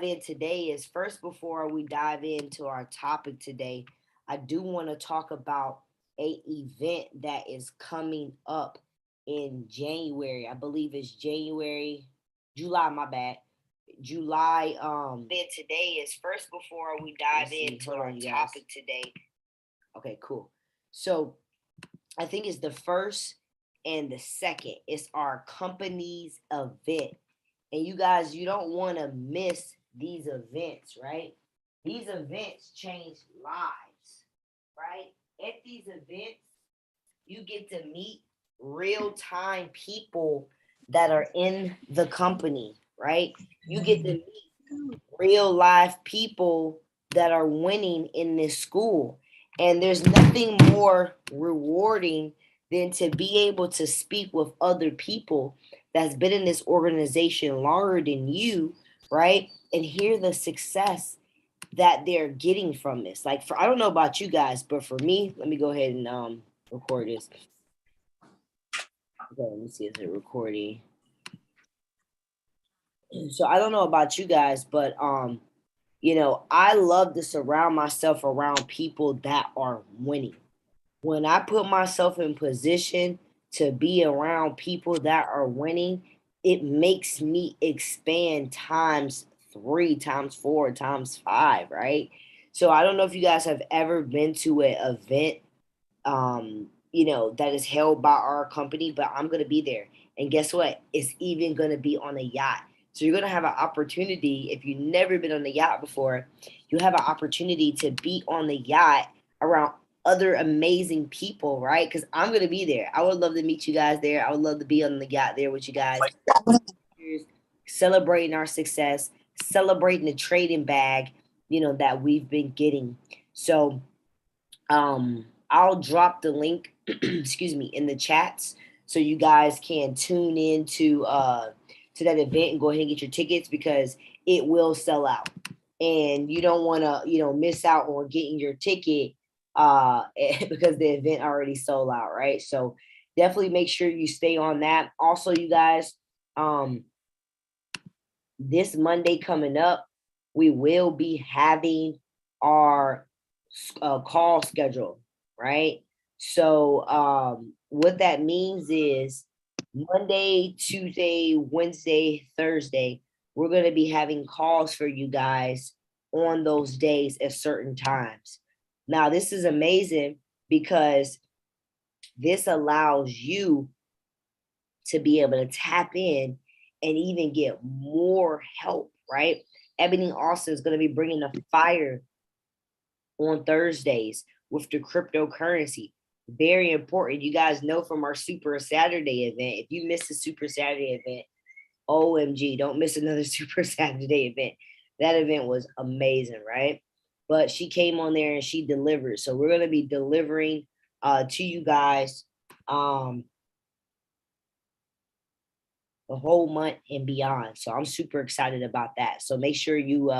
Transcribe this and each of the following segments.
in today is first, before we dive into our topic today, I do want to talk about a event that is coming up in January. I believe it's July, my bad. July. Then today is first, before we dive into our topic today. Okay, cool. So I think it's the first and the second. It's our company's event. And you guys, you don't want to miss these events, right? These events change lives, right? At these events, you get to meet real time people that are in the company, right? You get to meet real life people that are winning in this school. And there's nothing more rewarding than to be able to speak with other people that's been in this organization longer than you, right? And hear the success that they're getting from this. Like, for I don't know about you guys, but for me, let me go ahead and record this. Okay, let me see, is it recording? So I don't know about you guys, but I love to surround myself around people that are winning. When I put myself in position to be around people that are winning, it makes me expand times three, times four, times five, right? So I don't know if you guys have ever been to an event, that is held by our company, but I'm gonna be there. And guess what? It's even gonna be on a yacht. So you're gonna have an opportunity, if you've never been on a yacht before, you have an opportunity to be on the yacht around other amazing people, right? Because I'm gonna be there. I would love to meet you guys there. I would love to be on the yacht there with you guys, celebrating our success, celebrating the trading bag, that we've been getting. So I'll drop the link, excuse me, in the chats so you guys can tune in to that event and go ahead and get your tickets, because it will sell out. And you don't want to, miss out on getting your ticket because the event already sold out, right? So definitely make sure you stay on that. Also, you guys, um this Monday coming up, we will be having our call schedule, right? So what that means is Monday, Tuesday, Wednesday, Thursday, we're going to be having calls for you guys on those days at certain times. Now, this is amazing because this allows you to be able to tap in and even get more help, right? Ebony Austin is going to be bringing the fire on Thursdays with the cryptocurrency. Very important. You guys know from our Super Saturday event, if you missed the Super Saturday event, OMG, don't miss another Super Saturday event. That event was amazing, right? But she came on there and she delivered. So we're going to be delivering to you guys um, the whole month and beyond. So I'm super excited about that. So make sure you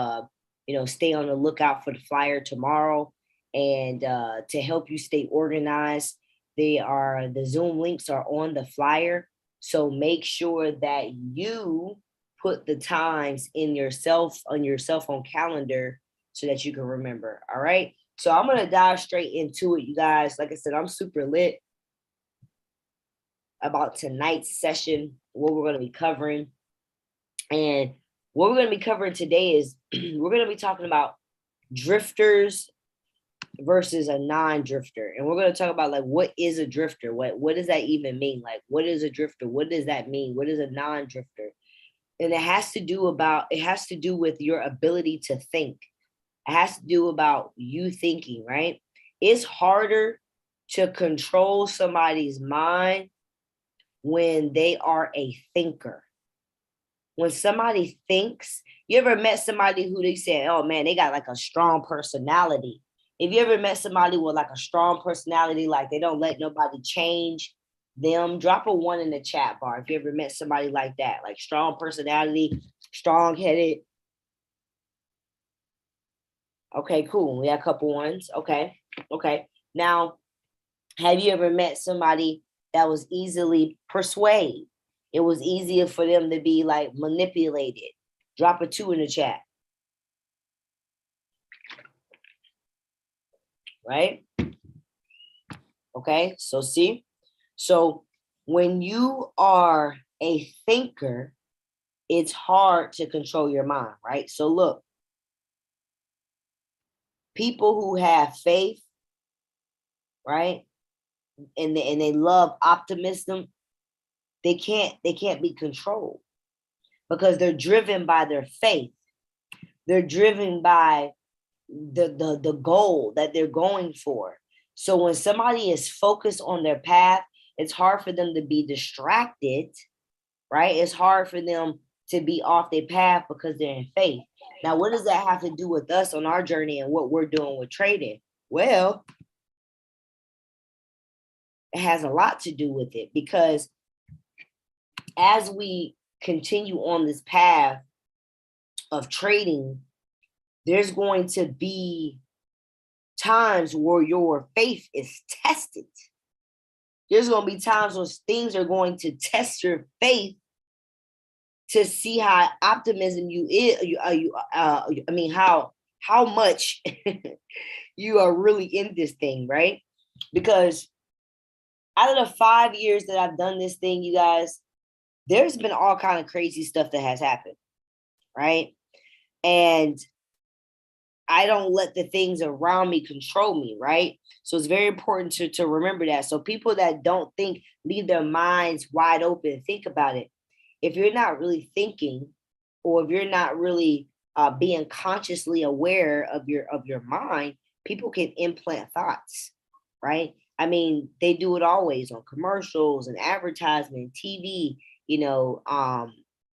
stay on the lookout for the flyer tomorrow, and to help you stay organized, the Zoom links are on the flyer. So make sure that you put the times in yourself on your cell phone calendar so that you can remember. All right. So I'm gonna dive straight into it, you guys. Like I said, I'm super lit about tonight's session, what we're going to be covering. And what we're going to be covering today is we're going to be talking about drifters versus a non-drifter. And we're going to talk about, like, what is a drifter? What does that even mean? Like, what is a drifter? What does that mean? What is a non-drifter? And it has to do with your ability to think. It has to do about you thinking, right? It's harder to control somebody's mind when they are a thinker. When somebody thinks, you ever met somebody who they say, oh man, they got like a strong personality? If you ever met somebody with like a strong personality, like they don't let nobody change them, drop a one in the chat bar if you ever met somebody like that, like strong personality, strong headed. Okay, cool. We got a couple ones. Okay. Okay. Now, have you ever met somebody that was easily persuaded? It was easier for them to be like manipulated. Drop a two in the chat. right? Okay, so see, so when you are a thinker, it's hard to control your mind, right? So look, people who have faith, right, and they love optimism, they can't be controlled because they're driven by their faith. They're driven by the goal that they're going for. So when somebody is focused on their path, it's hard for them to be distracted, right? It's hard for them to be off their path because they're in faith. Now, what does that have to do with us on our journey and what we're doing with trading? Well, it has a lot to do with it because as we continue on this path of trading, there's going to be times where your faith is tested. There's going to be times when things are going to test your faith to see how optimism you is. I mean, how much you are really in this thing, right? Because out of the 5 years that I've done this thing, you guys, there's been all kind of crazy stuff that has happened, right? And I don't let the things around me control me, right? So it's very important to remember that. So people that don't think, leave their minds wide open, think about it. If you're not really thinking, or if you're not really being consciously aware of your mind, people can implant thoughts, right? I mean, they do it always on commercials and advertisement, TV. You know,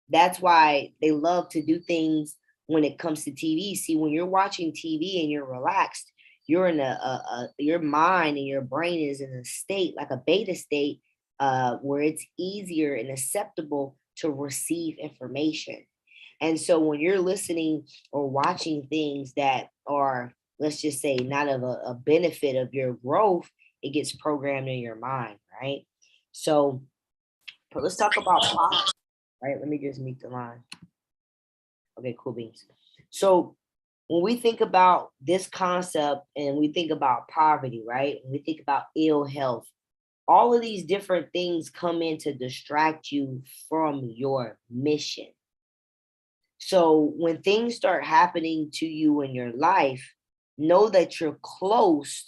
that's why they love to do things when it comes to TV. See, when you're watching TV and you're relaxed, you're in your mind and your brain is in a state like a beta state, where it's easier and acceptable to receive information. And so when you're listening or watching things that are, let's just say, not of a benefit of your growth, it gets programmed in your mind, right? So but let's talk about poverty, right? Let me just meet the line. Okay, cool beans. So when we think about this concept and we think about poverty, right? When we think about ill health, all of these different things come in to distract you from your mission. So when things start happening to you in your life, know that you're close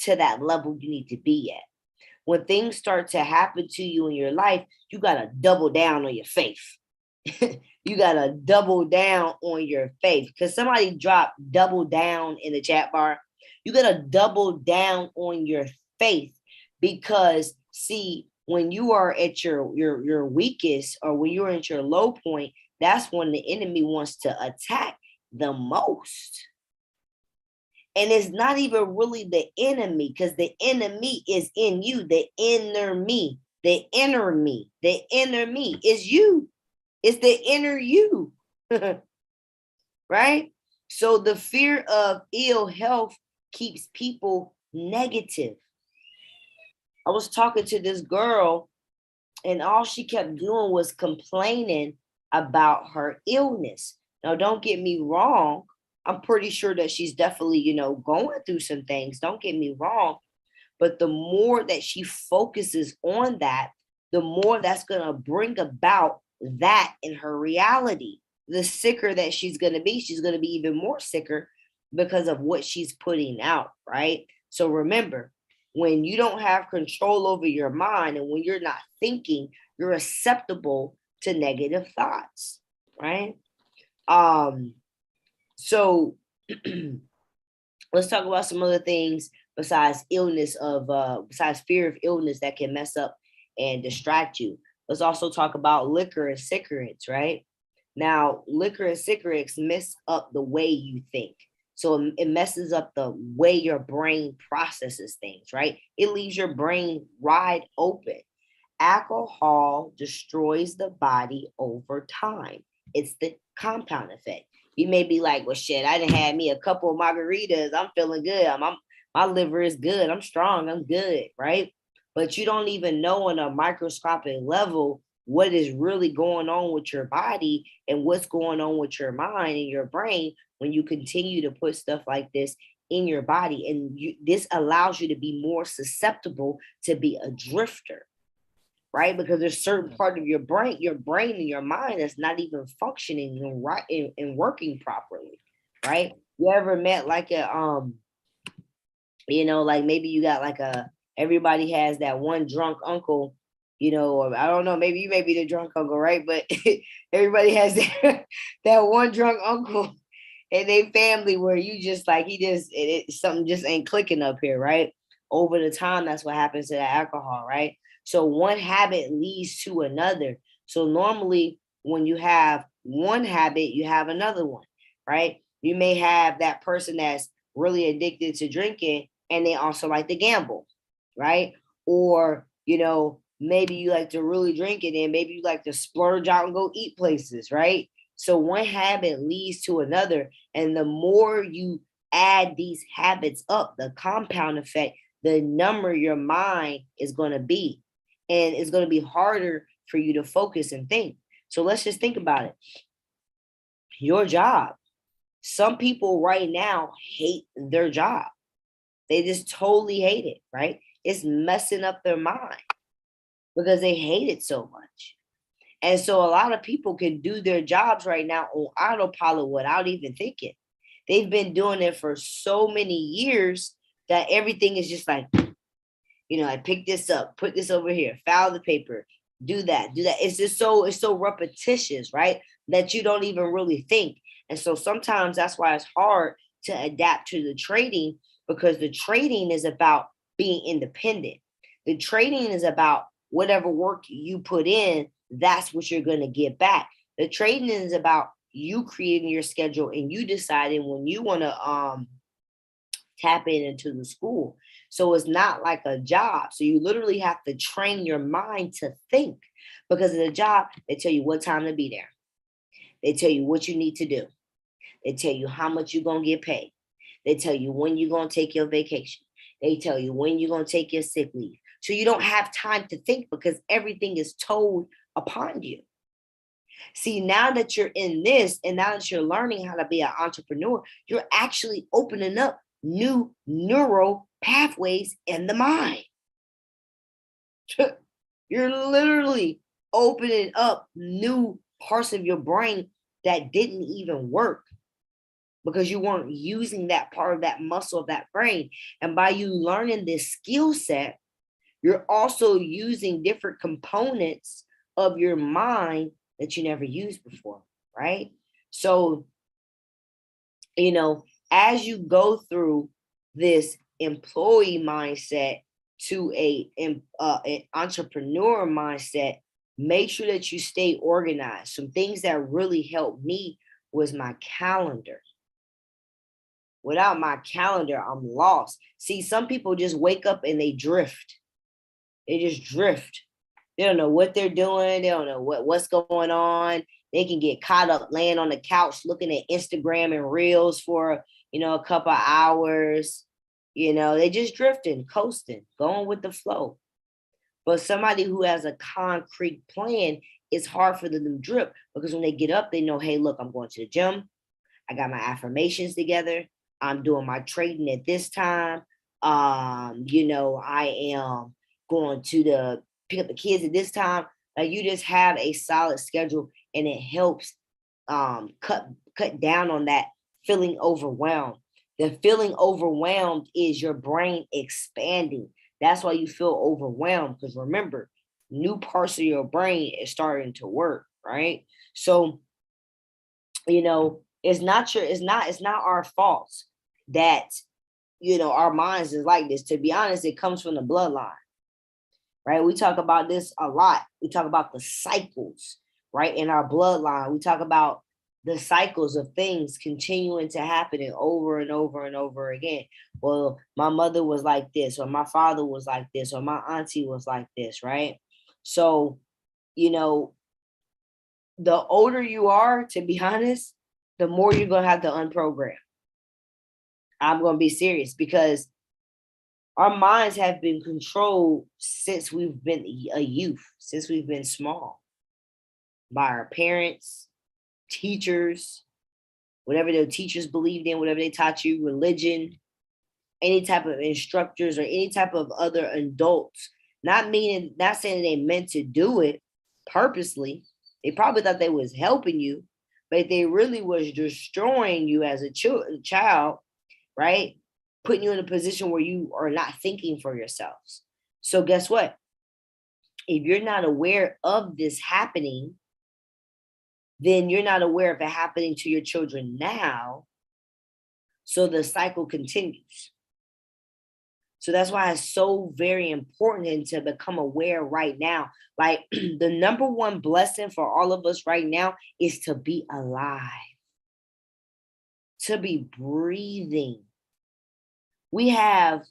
to that level you need to be at. When things start to happen to you in your life, you got to double down on your faith. You got to double down on your faith. Because somebody dropped double down in the chat bar. You got to double down on your faith. Because, see, when you are at your weakest, or when you're at your low point, that's when the enemy wants to attack the most. And it's not even really the enemy, because the enemy is in you, the inner me, the inner me, the inner me is you. It's the inner you, right? So the fear of ill health keeps people negative. I was talking to this girl, and all she kept doing was complaining about her illness. Now, don't get me wrong. I'm pretty sure that she's definitely, going through some things. Don't get me wrong. But the more that she focuses on that, the more that's going to bring about that in her reality. The sicker that she's going to be even more sicker because of what she's putting out, right? So remember, when you don't have control over your mind and when you're not thinking, you're susceptible to negative thoughts, right? So let's talk about some other things besides besides fear of illness that can mess up and distract you. Let's also talk about liquor and cigarettes, right? Now, liquor and cigarettes mess up the way you think. So it messes up the way your brain processes things, right? It leaves your brain wide open. Alcohol destroys the body over time. It's the compound effect. You may be like, well, shit, I didn't have me a couple of margaritas. I'm feeling good. My liver is good. I'm strong. I'm good, right? But you don't even know on a microscopic level what is really going on with your body and what's going on with your mind and your brain when you continue to put stuff like this in your body, and this allows you to be more susceptible to be a drifter, right? Because there's certain part of your brain and your mind that's not even functioning and right and working properly, right? You ever met like a like maybe you got like everybody has that one drunk uncle, or I don't know, maybe you may be the drunk uncle, right? But everybody has that one drunk uncle in their family where you just like something just ain't clicking up here, right? Over the time, that's what happens to that alcohol, right? So one habit leads to another. So normally when you have one habit, you have another one, right? You may have that person that's really addicted to drinking and they also like to gamble, right? Or, maybe you like to really drink it and maybe you like to splurge out and go eat places, right? So one habit leads to another. And the more you add these habits up, the compound effect, the number your mind is going to be. And it's going to be harder for you to focus and think. So let's just think about it. Your job. Some people right now hate their job. They just totally hate it, right? It's messing up their mind because they hate it so much. And so a lot of people can do their jobs right now on autopilot without even thinking. They've been doing it for so many years that everything is just like, I pick this up, put this over here, file the paper, do that. It's so repetitious, right? That you don't even really think. And so sometimes that's why it's hard to adapt to the trading, because the trading is about being independent. The trading is about whatever work you put in, that's what you're going to get back. The trading is about you creating your schedule and you deciding when you want to tap into the school. So it's not like a job. So you literally have to train your mind to think, because of the job, they tell you what time to be there. They tell you what you need to do. They tell you how much you're going to get paid. They tell you when you're going to take your vacation. They tell you when you're going to take your sick leave. So you don't have time to think because everything is told upon you. See, now that you're in this and now that you're learning how to be an entrepreneur, you're actually opening up new neural pathways in the mind. You're literally opening up new parts of your brain that didn't even work because you weren't using that part of that muscle of that brain. And by you learning this skill set, you're also using different components of your mind that you never used before, right? So, as you go through this employee mindset to an entrepreneur mindset, make sure that you stay organized. Some things that really helped me was my calendar. Without my calendar, I'm lost. See, some people just wake up and they drift. They just drift. They don't know what they're doing. They don't know what's going on. They can get caught up laying on the couch looking at Instagram and reels for, a couple of hours. They just drifting, coasting, going with the flow. But somebody who has a concrete plan, it's hard for them to drip because when they get up, they know, hey, look, I'm going to the gym. I got my affirmations together. I'm doing my trading at this time. I am going to pick up the kids at this time. Like, you just have a solid schedule and it helps cut down on that feeling overwhelmed. The feeling overwhelmed is your brain expanding. That's why you feel overwhelmed, because remember, new parts of your brain is starting to work, right? So, it's not our fault that our minds is like this. To be honest, it comes from the bloodline, right? We talk about this a lot. We talk about the cycles, right, in our bloodline. We talk about the cycles of things continuing to happen and over and over and over again. Well, my mother was like this, or my father was like this, or my auntie was like this, right? So, the older you are, to be honest, the more you're going to have to unprogram. I'm going to be serious, because our minds have been controlled since we've been a youth, since we've been small, by our parents, teachers, whatever the teachers believed in, whatever they taught you, religion, any type of instructors or any type of other adults. Not saying they meant to do it purposely. They probably thought they was helping you, but they really was destroying you as a child, right? Putting you in a position where you are not thinking for yourselves. So guess what? If you're not aware of this happening, then you're not aware of it happening to your children now. So the cycle continues. So that's why it's so very important to become aware right now. Like the number one blessing for all of us right now is to be alive, to be breathing. We have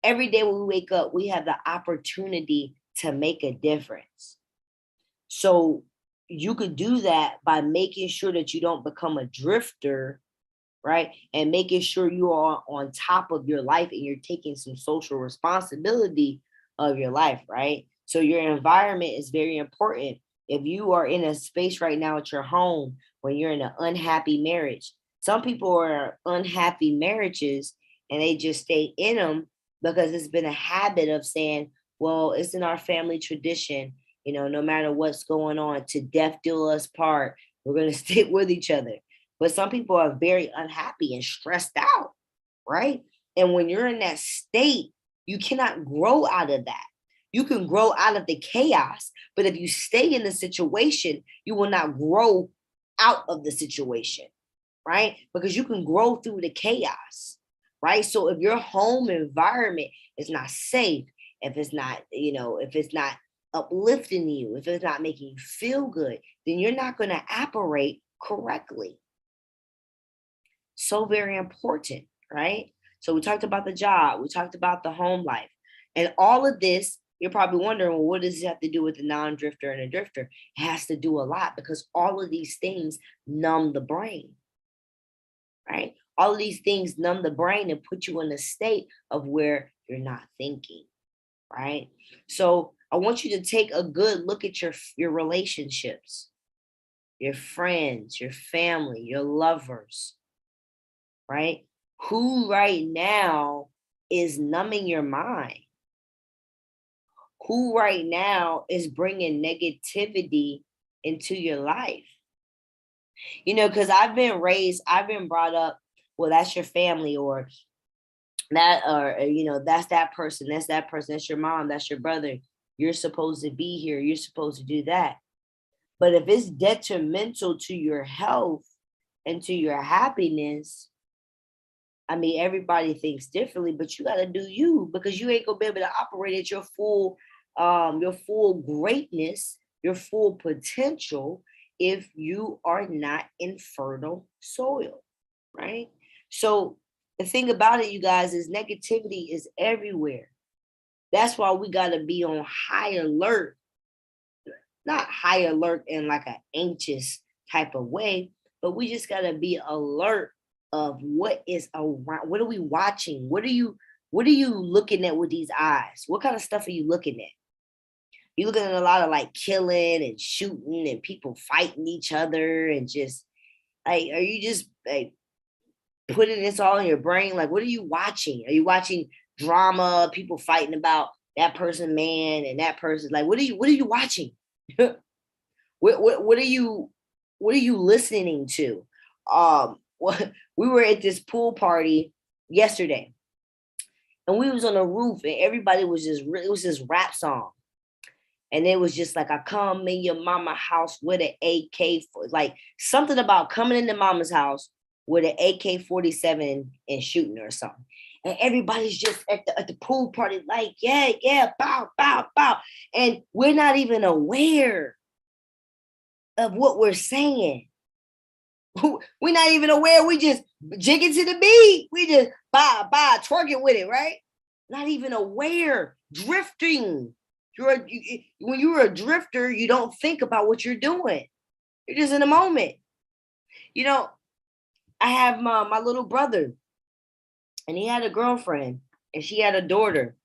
every day when we wake up, we have the opportunity to make a difference. So you could do that by making sure that you don't become a drifter, right? And making sure you are on top of your life and you're taking some social responsibility of your life, right? So your environment is very important. If you are in a space right now at your home when you're in an unhappy marriage, some people are unhappy marriages and they just stay in them because it's been a habit of saying, well, it's in our family tradition, no matter what's going on, to death do us part, we're going to stick with each other. But some people are very unhappy and stressed out, right? And when you're in that state, you cannot grow out of that. You can grow out of the chaos, but if you stay in the situation, you will not grow out of the situation, right? Because you can grow through the chaos, right? So if your home environment is not safe, if it's not, if it's not uplifting you, if it's not making you feel good, then you're not going to operate correctly. So very important, right? So we talked about the job, we talked about the home life, and all of this, you're probably wondering, well, what does it have to do with the non-drifter and a drifter? It has to do a lot because all of these things numb the brain, right? All of these things numb the brain and put you in a state of where you're not thinking, right? So I want you to take a good look at your relationships, your friends, your family, your lovers, right? Who right now is numbing your mind? Who right now is bringing negativity into your life? Because I've been brought up, well, that's your family, or that, or, that's that person, that's your mom, that's your brother. You're supposed to be here. You're supposed to do that. But if it's detrimental to your health and to your happiness, I mean, everybody thinks differently, but you got to do you, because you ain't gonna be able to operate at your full greatness, your full potential, if you are not in fertile soil, right? So the thing about it, you guys, is negativity is everywhere. That's why we got to be on high alert, not high alert in like an anxious type of way, but we just got to be alert of what is around. What are we watching? What are you looking at with these eyes? What kind of stuff are you looking at? You're looking at a lot of like killing and shooting and people fighting each other, and just like, are you just like putting this all in your brain? Like, what are you watching? Are you watching drama, people fighting about that person, man, and that person? Like, what are you watching? what are you listening to? We were at this pool party yesterday, and we was on the roof, and everybody was it was this rap song, and it was just like, I come in your mama house with an AK, like something about coming into mama's house with an AK-47 and shooting her or something. And everybody's just at the pool party, like, yeah, bow, bow, bow. And we're not even aware of what we're saying. We're not even aware. We just jigging to the beat. We just bye, twerking with it, right? Not even aware, drifting. When you're a drifter, you don't think about what you're doing. You're just in the moment. I have my little brother, and he had a girlfriend, and she had a daughter.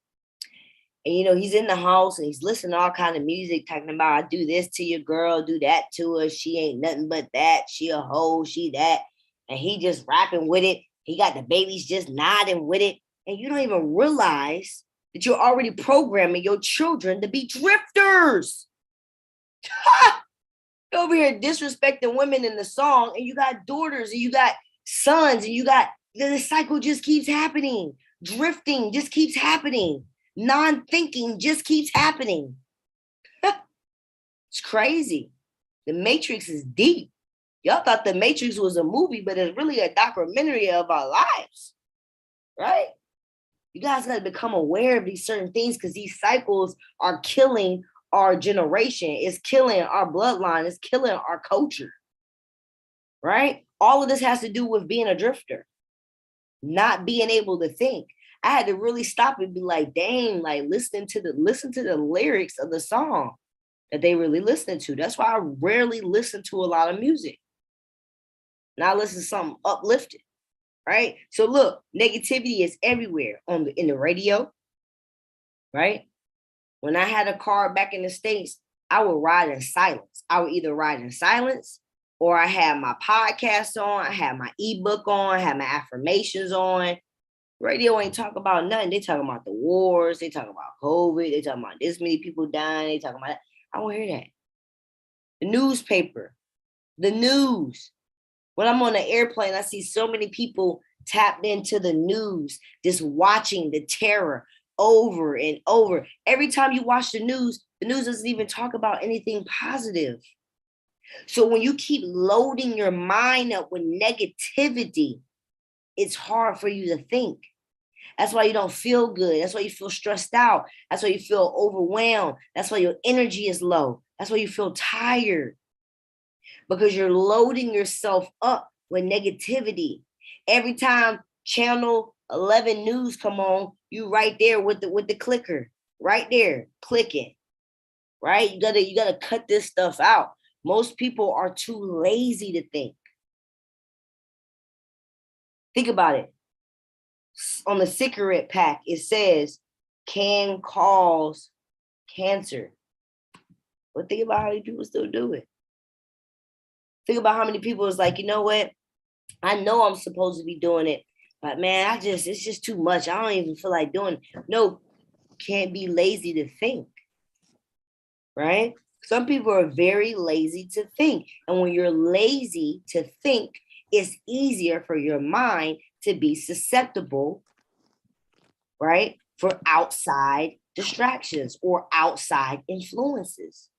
And he's in the house and he's listening to all kind of music, talking about, I do this to your girl, do that to her. She ain't nothing but that. She a hoe, she that. And he just rapping with it. He got the babies just nodding with it. and you don't even realize that you're already programming your children to be drifters. You're over here disrespecting women in the song, and you got daughters, and you got sons, and you got the cycle just keeps happening. Drifting just keeps happening. Non-thinking just keeps happening. It's crazy. The Matrix is deep. Y'all thought The Matrix was a movie, but it's really a documentary of our lives, right? You guys got to become aware of these certain things because these cycles are killing our generation. It's killing our bloodline. It's killing our culture, right? All of this has to do with being a drifter, not being able to think. I had to really stop and be like, dang, like listen to the lyrics of the song that they really listen to. That's why I rarely listen to a lot of music. Now I listen to something uplifted, right? So look, negativity is everywhere in the radio, right? When I had a car back in the States, I would ride in silence. I would either ride in silence or I had my podcast on, I had my ebook on, I had my affirmations on. Radio ain't talk about nothing. They talking about the wars. They talking about COVID. They talking about this many people dying. They talking about that. I don't hear that. The newspaper, the news. When I'm on the airplane, I see so many people tapped into the news, just watching the terror over and over. Every time you watch the news doesn't even talk about anything positive. So when you keep loading your mind up with negativity, it's hard for you to think. That's why you don't feel good. That's why you feel stressed out. That's why you feel overwhelmed. That's why your energy is low. That's why you feel tired. Because you're loading yourself up with negativity. Every time Channel 11 News come on, you right there with the clicker, right there, clicking, right? You gotta cut this stuff out. Most people are too lazy to think. Think about it. On the cigarette pack, it says can cause cancer. But think about how many people still do it. Think about how many people is like, you know what? I know I'm supposed to be doing it, but man, it's just too much. I don't even feel like doing it. No, can't be lazy to think, right? Some people are very lazy to think. And when you're lazy to think, it's easier for your mind to be susceptible, right? For outside distractions or outside influences,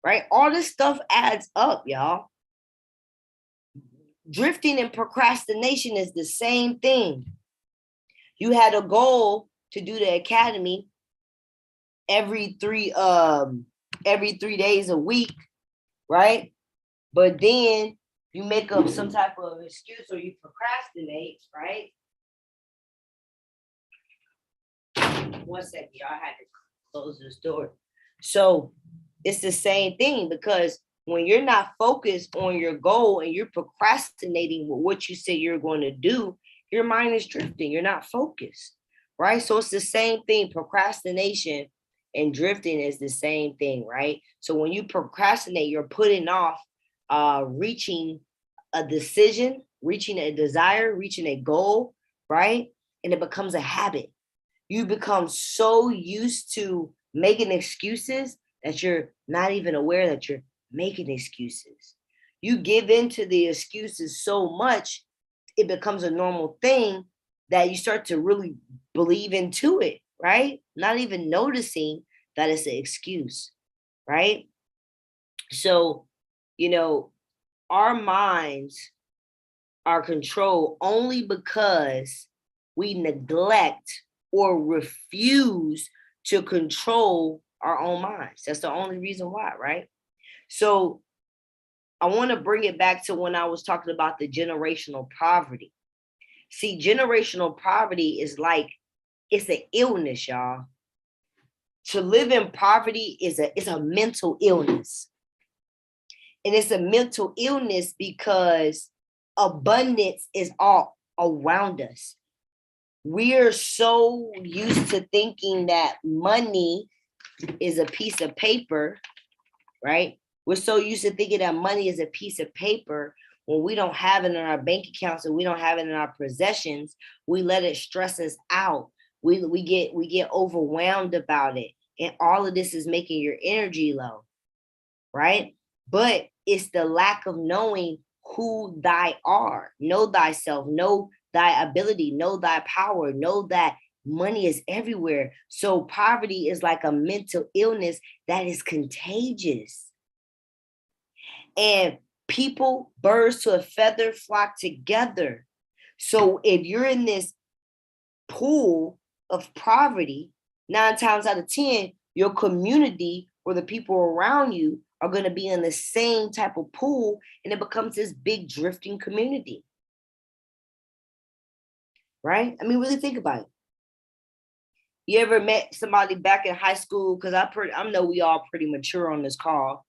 right? All this stuff adds up, y'all. Drifting and procrastination is the same thing. You had a goal to do the academy every 3 days a week, right? But then you make up some type of excuse or you procrastinate, right? 1 second, y'all. I had to close this door. So it's the same thing because when you're not focused on your goal and you're procrastinating with what you say you're going to do, your mind is drifting. You're not focused, right? So it's the same thing. Procrastination and drifting is the same thing, right? So when you procrastinate, you're putting off reaching a decision, reaching a desire, reaching a goal, right? And it becomes a habit. You become so used to making excuses that you're not even aware that you're making excuses. You give into the excuses so much, it becomes a normal thing that you start to really believe into it, right? Not even noticing that it's an excuse, right? So, our minds are controlled only because we neglect or refuse to control our own minds. That's the only reason why, right? So I want to bring it back to when I was talking about the generational poverty. See, generational poverty is like, it's an illness, y'all. To live in poverty is a mental illness. And it's a mental illness because abundance is all around us. We're so used to thinking that money is a piece of paper, right? We're so used to thinking that money is a piece of paper when we don't have it in our bank accounts and we don't have it in our possessions, we let it stress us out. We get overwhelmed about it. And all of this is making your energy low, right? But it's the lack of knowing who thy are. Know thyself, know thy ability, know thy power, know that money is everywhere. So poverty is like a mental illness that is contagious. And people, birds to a feather, flock together. So if you're in this pool of poverty, 9 times out of 10, your community or the people around you are going to be in the same type of pool, and it becomes this big drifting community. Right? I mean, really think about it. You ever met somebody back in high school? Because I know we all pretty mature on this call,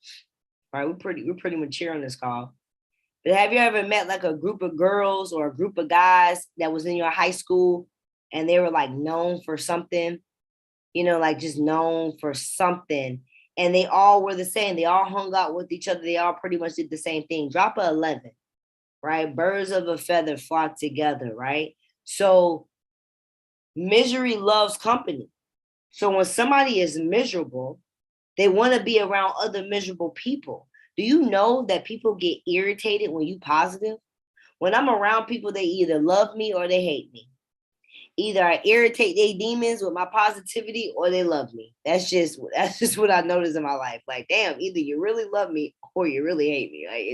right? We're pretty mature on this call. But have you ever met like a group of girls or a group of guys that was in your high school and they were like known for something, like just known for something, and they all were the same. They all hung out with each other. They all pretty much did the same thing. Drop a 11, right? Birds of a feather flock together, right? So misery loves company. So when somebody is miserable, they want to be around other miserable people. Do you know that people get irritated when you positive? When I'm around people, they either love me or they hate me. Either I irritate their demons with my positivity or they love me. That's just what I noticed in my life. Like, damn, either you really love me or you really hate me. Like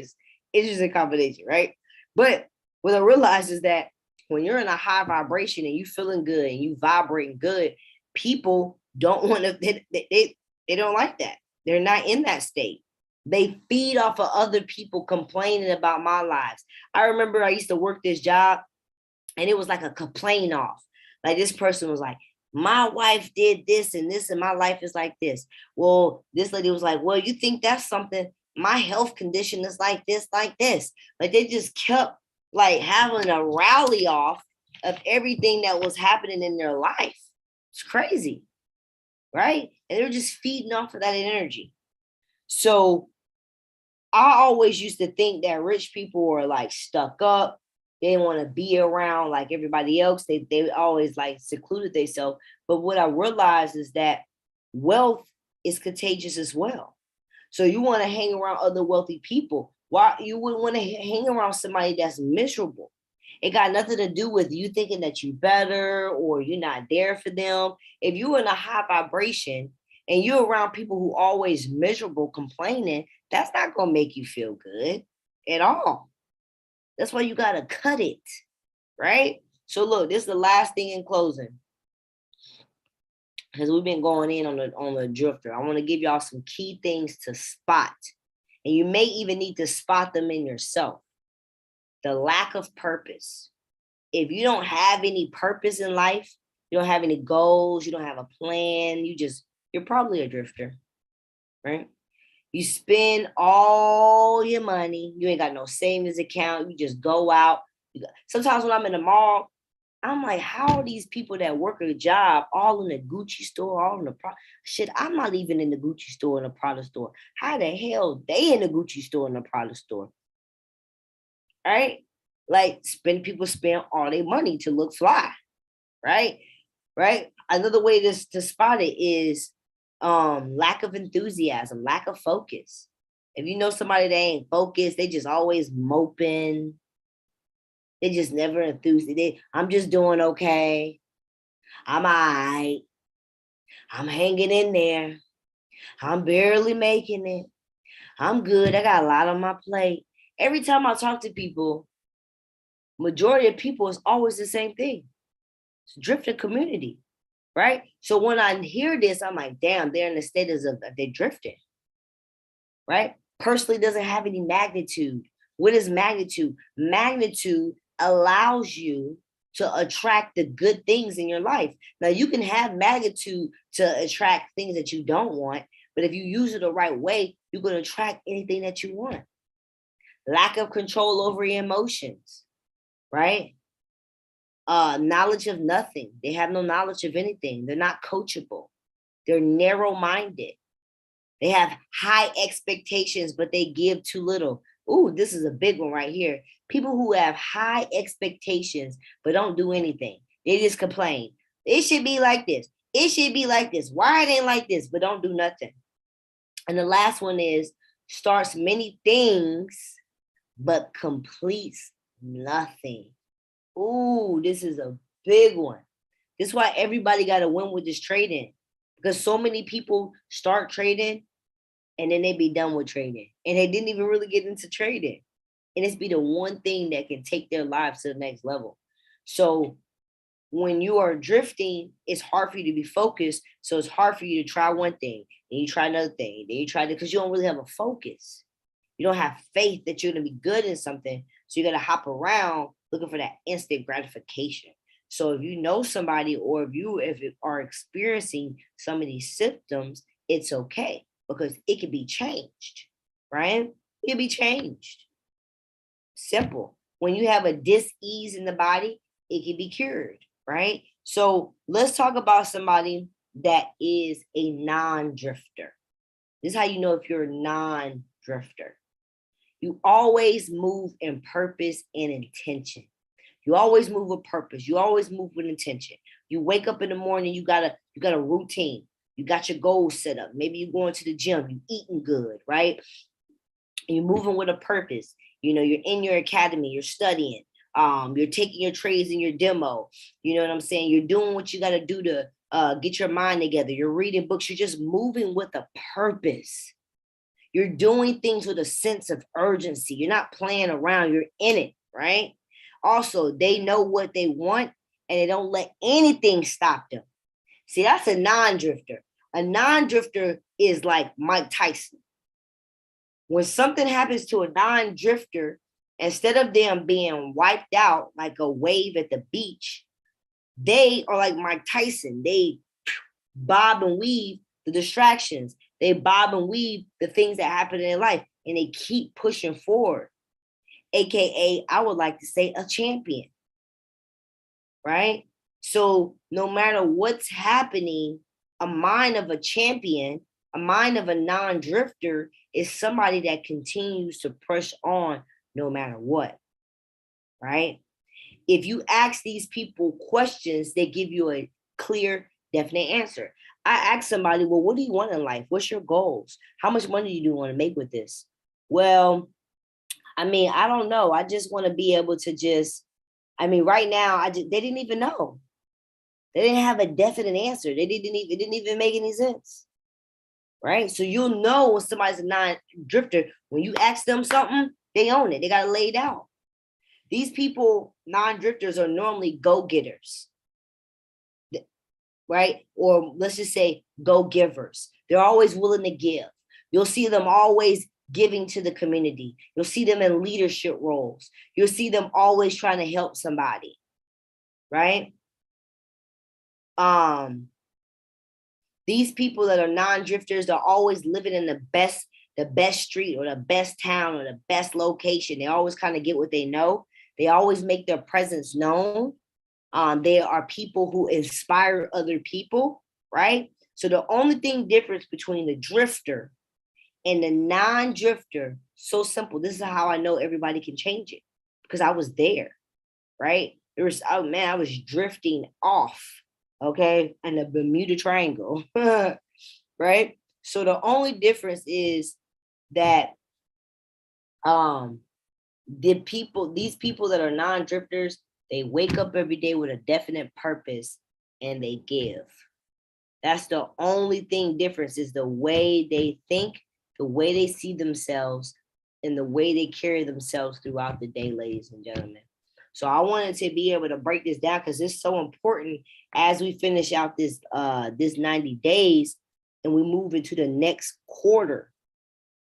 it's just a combination, right? But what I realize is that when you're in a high vibration and you feeling good and you vibrating good, people don't want to they don't like that. They're not in that state. They feed off of other people complaining about my lives. I remember I used to work this job and it was like a complain off. Like this person was like, my wife did this and my life is like this. Well, this lady was like, well, you think that's something? My health condition is like this, like this. Like they just kept like having a rally off of everything that was happening in their life. It's crazy, right? And they're just feeding off of that energy. So I always used to think that rich people were like stuck up. They didn't want to be around like everybody else. They always like secluded themselves. But what I realized is that wealth is contagious as well. So you want to hang around other wealthy people. Why you wouldn't want to hang around somebody that's miserable? It got nothing to do with you thinking that you better or you're not there for them. If you're in a high vibration and you're around people who always miserable, complaining, that's not gonna make you feel good at all. That's why you gotta cut it, right? So look, this is the last thing in closing. Because we've been going in on the drifter. I want to give y'all some key things to spot. And you may even need to spot them in yourself. The lack of purpose. If you don't have any purpose in life, you don't have any goals, you don't have a plan, you're probably a drifter, right? You spend all your money. You ain't got no savings account. You just go out. Sometimes when I'm in the mall, I'm like, how are these people that work a job all in the Gucci store, all in the shit? I'm not even in the Gucci store and the Prada store. How the hell they in the Gucci store and the Prada store? Right? Like people spend all their money to look fly. Right? Right? Another way to spot it is lack of enthusiasm, lack of focus. If you know somebody that ain't focused, they just always moping. They just never enthused. I'm just doing okay. I'm all right. I'm hanging in there. I'm barely making it. I'm good. I got a lot on my plate. Every time I talk to people, majority of people is always the same thing. It's drifting community, right? So when I hear this, I'm like, damn, they're in the status of they're drifting, right? Personally doesn't have any magnitude. What is magnitude? Magnitude allows you to attract the good things in your life. Now you can have magnitude to attract things that you don't want, but if you use it the right way, you're going to attract anything that you want. Lack of control over your emotions, right? Knowledge of nothing. They have no knowledge of anything. They're not coachable. They're narrow-minded. They have high expectations, but they give too little. Ooh, this is a big one right here. People who have high expectations but don't do anything. They just complain. It should be like this. It should be like this. Why it ain't like this, but don't do nothing. And the last one is starts many things but completes nothing. Ooh, this is a big one. This is why everybody got to win with this trading, because so many people start trading and then they be done with trading and they didn't even really get into trading. And it's be the one thing that can take their lives to the next level. So when you are drifting, it's hard for you to be focused. So it's hard for you to try one thing, then you try another thing, then you try it because you don't really have a focus. You don't have faith that you're going to be good in something. So you're going to hop around looking for that instant gratification. So if you know somebody, or if you are experiencing some of these symptoms, it's okay because it can be changed, right? It can be changed. Simple. When you have a dis-ease in the body, it can be cured, right? So let's talk about somebody that is a non-drifter. This is how you know if you're a non-drifter. You always move in purpose and intention. You always move with purpose. You always move with intention. You wake up in the morning, you got a routine. You got your goals set up. Maybe you're going to the gym, you eating good, right? And you're moving with a purpose. You know, you're in your academy, you're studying. You're taking your trades in your demo. You know what I'm saying? You're doing what you got to do to get your mind together. You're reading books. You're just moving with a purpose. You're doing things with a sense of urgency. You're not playing around. You're in it, right? Also, they know what they want and they don't let anything stop them. See, that's a non-drifter. A non-drifter is like Mike Tyson. When something happens to a non-drifter, instead of them being wiped out like a wave at the beach, they are like Mike Tyson. They bob and weave the distractions. They bob and weave the things that happen in their life, and they keep pushing forward. AKA, I would like to say, a champion, right? So no matter what's happening, a mind of a champion, a mind of a non-drifter is somebody that continues to push on no matter what, right? If you ask these people questions, they give you a clear, definite answer. I ask somebody, well, what do you want in life? What's your goals? How much money do you want to make with this? Well, I mean, I don't know. I just want to be able to right now, they didn't even know. They didn't have a definite answer. It didn't even make any sense. Right? So you'll know when somebody's a non-drifter. When you ask them something, they own it. They got it laid out. These people, non-drifters, are normally go-getters, right? Or let's just say go-givers. They're always willing to give. You'll see them always giving to the community. You'll see them in leadership roles. You'll see them always trying to help somebody, right? These people that are non-drifters, they're always living in the best street or the best town or the best location. They always kind of get what they know. They always make their presence known. They are people who inspire other people, right? So the only thing difference between the drifter and the non-drifter, so simple. This is how I know everybody can change it, because I was there, right? I was drifting off, okay, in the Bermuda Triangle, right? So the only difference is that these people that are non-drifters, they wake up every day with a definite purpose and they give. That's the only thing difference, is the way they think, the way they see themselves, and the way they carry themselves throughout the day, ladies and gentlemen. So I wanted to be able to break this down because it's so important as we finish out this 90 days and we move into the next quarter,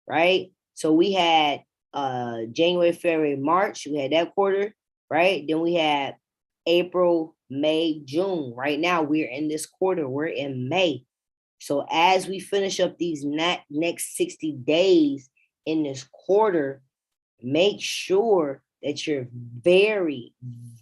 right? So we had January, February, March, we had that quarter, right? Then we had April, May, June. Right now we're in this quarter, we're in May. So as we finish up these next 60 days in this quarter, make sure that you're very,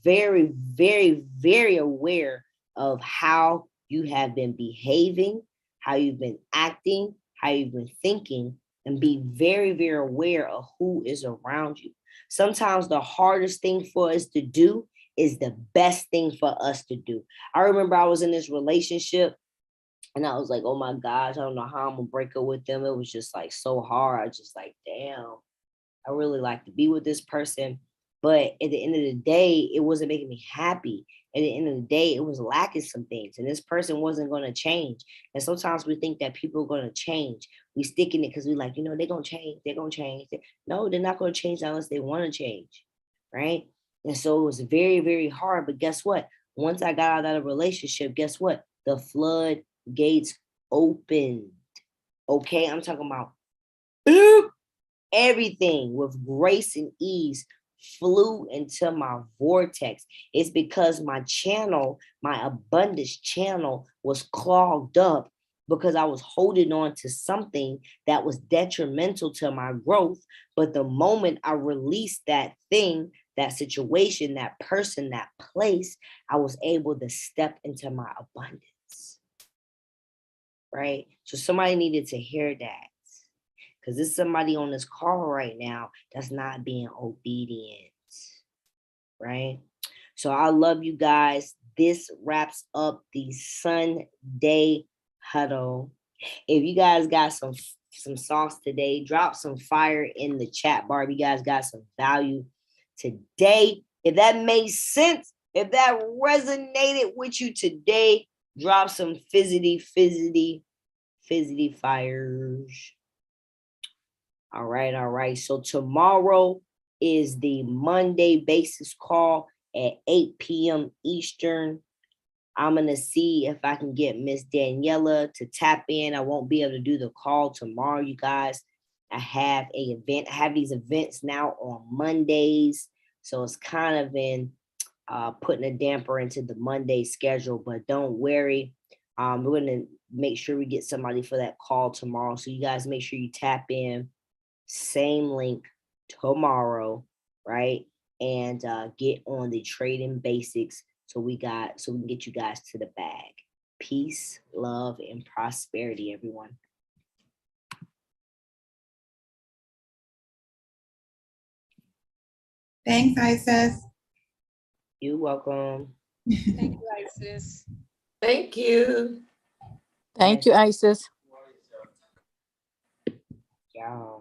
very, very, very aware of how you have been behaving, how you've been acting, how you've been thinking, and be very, very aware of who is around you. Sometimes the hardest thing for us to do is the best thing for us to do. I remember I was in this relationship and I was like, oh my gosh, I don't know how I'm gonna break up with them. It was just like so hard. I just like, damn, I really like to be with this person. But at the end of the day, it wasn't making me happy. At the end of the day, it was lacking some things, and this person wasn't going to change. And sometimes we think that people are going to change. We stick in it because we like, you know, they're going to change. They're going to change. No, they're not going to change unless they want to change. Right. And so it was very, very hard. But guess what? Once I got out of that relationship, guess what? The floodgates opened. Okay. I'm talking about boop, everything with grace and ease flew into my vortex. It's because my channel, my abundance channel, was clogged up because I was holding on to something that was detrimental to my growth. But the moment I released that thing, that situation, that person, that place, I was able to step into my abundance. Right? So somebody needed to hear that. Because there's somebody on this call right now that's not being obedient, right? So I love you guys. This wraps up the Sunday huddle. If you guys got some sauce today, drop some fire in the chat bar. If you guys got some value today, if that made sense, if that resonated with you today, drop some fizzity fires. All right. So tomorrow is the Monday basis call at 8 p.m. Eastern. I'm going to see if I can get Miss Daniela to tap in. I won't be able to do the call tomorrow, you guys. I have these events now on Mondays. So it's kind of been putting a damper into the Monday schedule, but don't worry. We're going to make sure we get somebody for that call tomorrow. So you guys make sure you tap in. Same link tomorrow, right? And get on the trading basics so we can get you guys to the bag. Peace, love, and prosperity, everyone. Thanks, Isis. You're welcome. Thank you, Isis. Thank you. Thank you, Isis. Y'all.